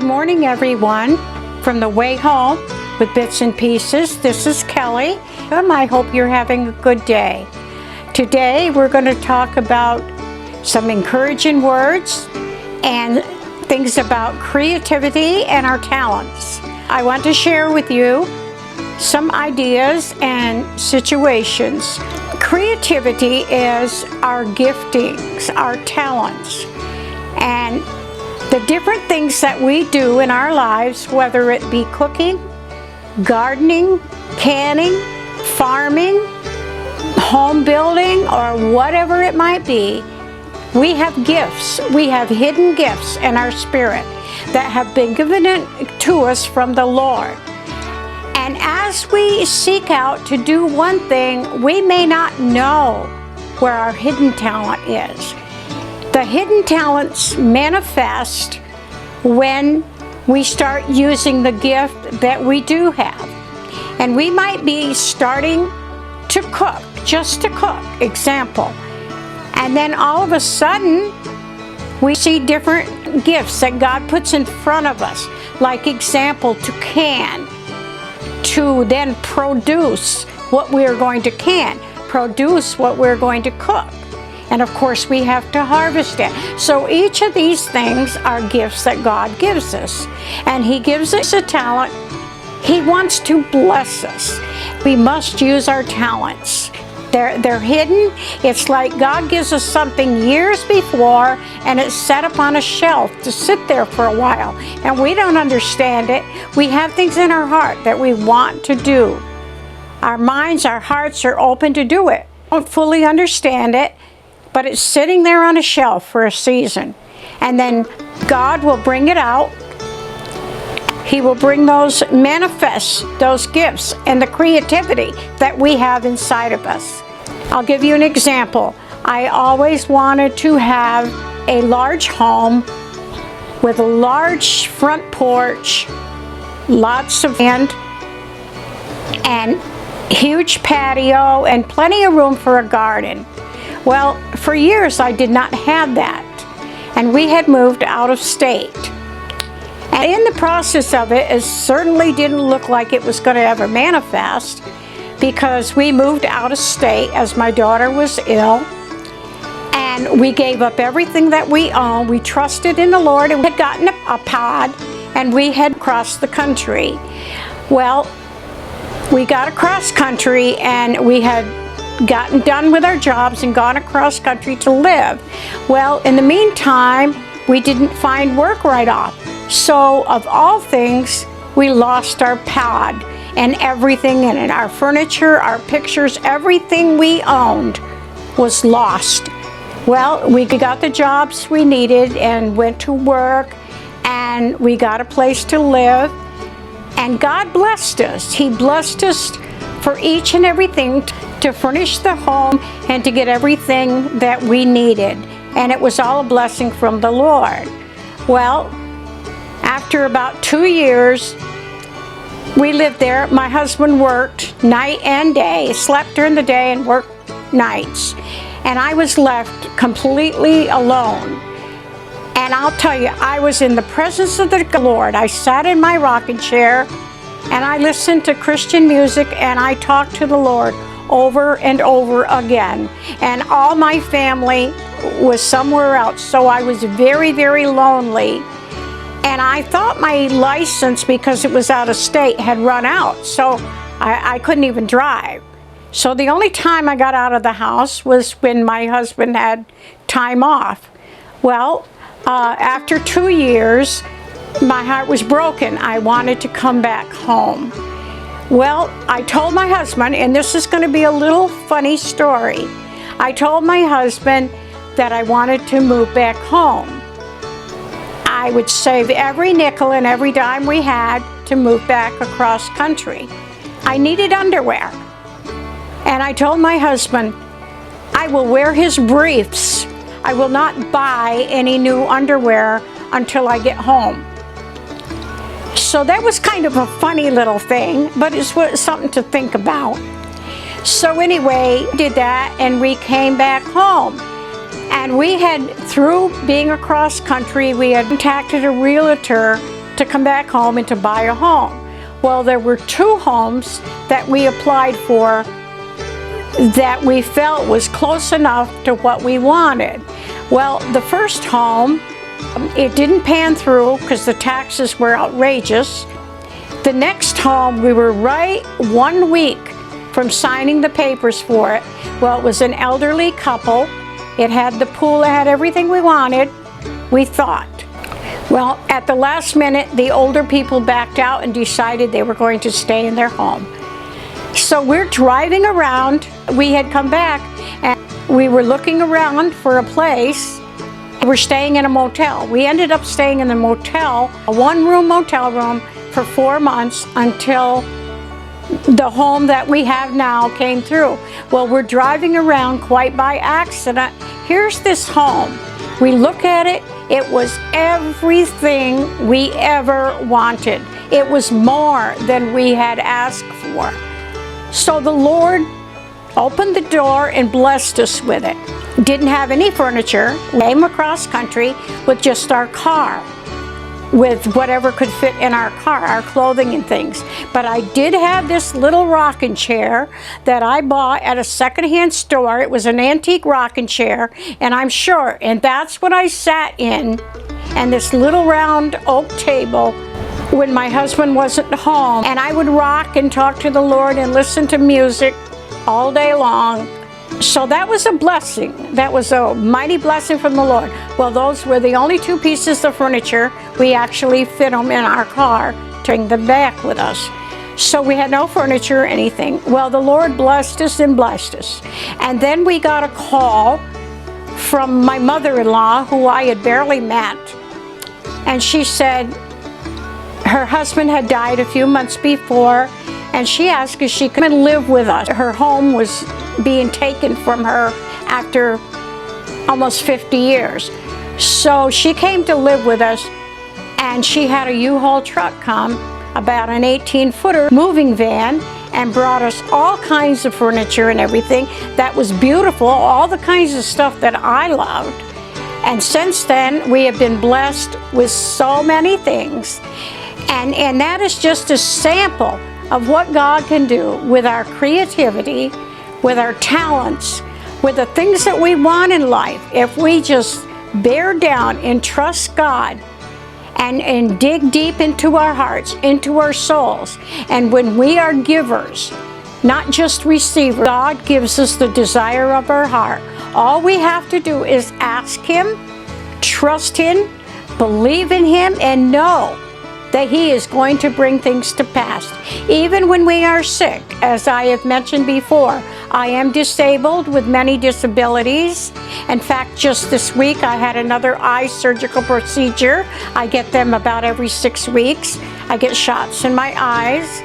morning, everyone. From the way home with bits and pieces, this is Kelly. I hope you're having a good day. Today we're going to talk about some encouraging words and things about creativity and our talents. I want to share with you some ideas and situations. Creativity is our giftings, our talents, and the different things that we do in our lives, whether it be cooking, gardening, canning, farming, home building, or whatever it might be. We have gifts. We have hidden gifts in our spirit that have been given to us from the Lord. And as we seek out to do one thing, we may not know where our hidden talent is. The hidden talents manifest when we start using the gift that we do have. And we might be starting to cook, just to cook, example. And then all of a sudden, we see different gifts that God puts in front of us, like example, to can, to then produce what we're going to can, produce what we're going to cook. And of course, we have to harvest it. So each of these things are gifts that God gives us. And He gives us a talent. He wants to bless us. We must use our talents. They're hidden. It's like God gives us something years before, and it's set up on a shelf to sit there for a while. And we don't understand it. We have things in our heart that we want to do. Our minds, our hearts are open to do it. Don't fully understand it, but it's sitting there on a shelf for a season. And then God will bring it out. He will bring manifest those gifts and the creativity that we have inside of us. I'll give you an example. I always wanted to have a large home with a large front porch, lots of land, and huge patio, and plenty of room for a garden. Well, for years I did not have that, and we had moved out of state. And in the process of it, it certainly didn't look like it was going to ever manifest, because we moved out of state as my daughter was ill, and we gave up everything that we owned. We trusted in the Lord, and we had gotten a pod, and we had crossed the country. Well, we got across country, and we had gotten done with our jobs and gone across country to live. Well, in the meantime, we didn't find work right off. So, of all things, we lost our pod and everything in it. Our furniture, our pictures, everything we owned was lost. Well, we got the jobs we needed and went to work, and we got a place to live. And God blessed us. He blessed us for each and everything to furnish the home and to get everything that we needed. And it was all a blessing from the Lord. Well, after about 2 years, we lived there. My husband worked night and day, slept during the day and worked nights. And I was left completely alone. And I'll tell you, I was in the presence of the Lord. I sat in my rocking chair and I listened to Christian music, and I talked to the Lord over and over again. And all my family was somewhere else, so I was very, very lonely. And I thought my license, because it was out of state, had run out, so I couldn't even drive. So the only time I got out of the house was when my husband had time off. Well, after 2 years, my heart was broken. I wanted to come back home. Well, I told my husband, and this is going to be a little funny story. I told my husband that I wanted to move back home. I would save every nickel and every dime we had to move back across country. I needed underwear. And I told my husband, I will wear his briefs. I will not buy any new underwear until I get home. So that was kind of a funny little thing, but it's something to think about. So anyway, did that, and we came back home. And we had, through being across country, we had contacted a realtor to come back home and to buy a home. Well, there were 2 homes that we applied for that we felt was close enough to what we wanted. Well, the first home, it didn't pan through because the taxes were outrageous. The next home, we were right 1 week from signing the papers for it. Well, it was an elderly couple. It had the pool, it had everything we wanted, we thought. Well, at the last minute, the older people backed out and decided they were going to stay in their home. So we're driving around. We had come back and we were looking around for a place. We're staying in a motel. We ended up staying in the motel, a 1-room motel room, for 4 months until the home that we have now came through. Well, we're driving around quite by accident. Here's this home. We look at it. It was everything we ever wanted. It was more than we had asked for. So the Lord opened the door and blessed us with it. Didn't have any furniture. We came across country with just our car, with whatever could fit in our car, our clothing and things. But I did have this little rocking chair that I bought at a secondhand store. It was an antique rocking chair, and I'm sure, and that's what I sat in, and this little round oak table when my husband wasn't home. And I would rock and talk to the Lord and listen to music all day long. So that was a blessing. That was a mighty blessing from the Lord. Well, those were the only 2 pieces of furniture. We actually fit them in our car, taking them back with us. So we had no furniture or anything. Well, the Lord blessed us and blessed us. And then we got a call from my mother-in-law, who I had barely met. And she said her husband had died a few months before, and she asked if she could come and live with us. Her home was being taken from her after almost 50 years. So she came to live with us, and she had a U-Haul truck come, about an 18-footer moving van, and brought us all kinds of furniture and everything that was beautiful, all the kinds of stuff that I loved. And since then, we have been blessed with so many things. And that is just a sample of what God can do with our creativity, with our talents, with the things that we want in life. If we just bear down and trust God and dig deep into our hearts, into our souls. And when we are givers, not just receivers, God gives us the desire of our heart. All we have to do is ask Him, trust Him, believe in Him, and know that He is going to bring things to pass. Even when we are sick, as I have mentioned before, I am disabled with many disabilities. In fact, just this week I had another eye surgical procedure. I get them about every 6 weeks. I get shots in my eyes,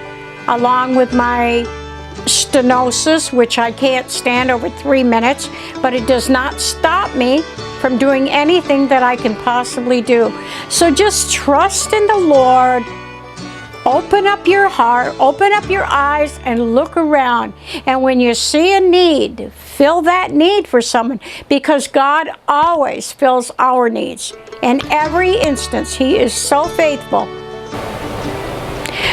along with my stenosis, which I can't stand over 3 minutes, but it does not stop me from doing anything that I can possibly do. So just trust in the Lord. Open up your heart, open up your eyes, and look around. And when you see a need, fill that need for someone, because God always fills our needs. In every instance, He is so faithful.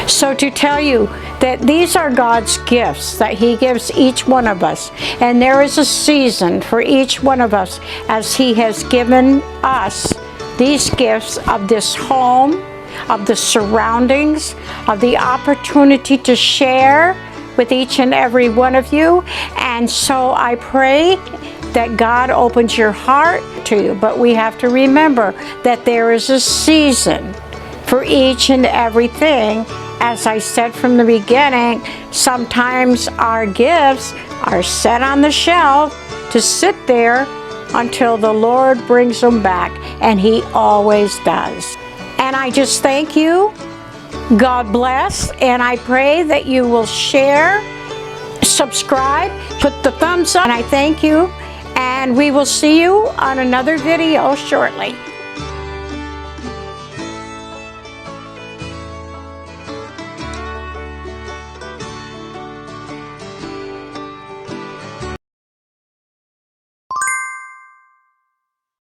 So to tell you that these are God's gifts that He gives each one of us. And there is a season for each one of us, as He has given us these gifts of this home, of the surroundings, of the opportunity to share with each and every one of you. And so I pray that God opens your heart to you. But we have to remember that there is a season for each and everything. As I said from the beginning, sometimes our gifts are set on the shelf to sit there until the Lord brings them back, and He always does. And I just thank you. God bless, and I pray that you will share, subscribe, put the thumbs up, and I thank you, and we will see you on another video shortly.